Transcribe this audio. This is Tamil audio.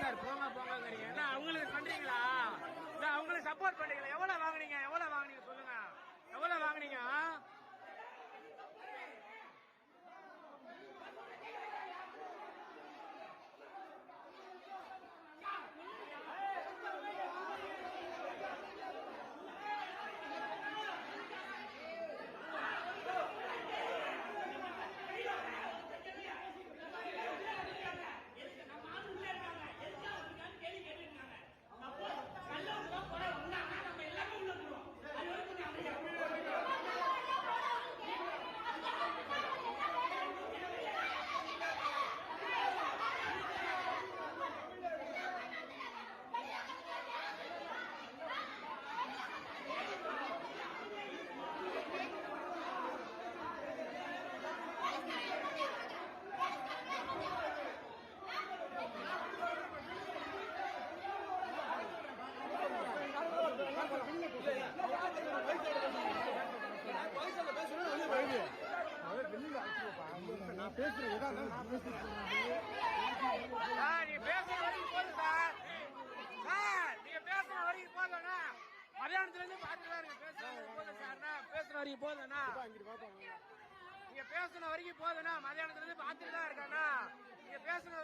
சார் போங்க போங்க என்ன அவங்களுக்கு பண்றீங்களா? இல்ல அவங்களுக்கு சப்போர்ட் பண்றீங்களா? எவ்வளவு வாங்குனீங்க சொல்லுங்க, எவ்வளவு வாங்குனீங்க? நான் பேசுறேன் நீங்க பேசுற வரைக்கும் போதும் சார். நீங்க பேசுற வரைக்கும் போதும்னா மதியானத்துல இருந்து பாத்துதான் இருக்கு. பேசுற போதும் சார், பேசுற வரைக்கும் போதும்னா நீங்க பேசுன வரைக்கும் போதும்னா மதியானத்துல இருந்து பாத்துட்டு தான் இருக்காண்ணா. நீங்க பேசுன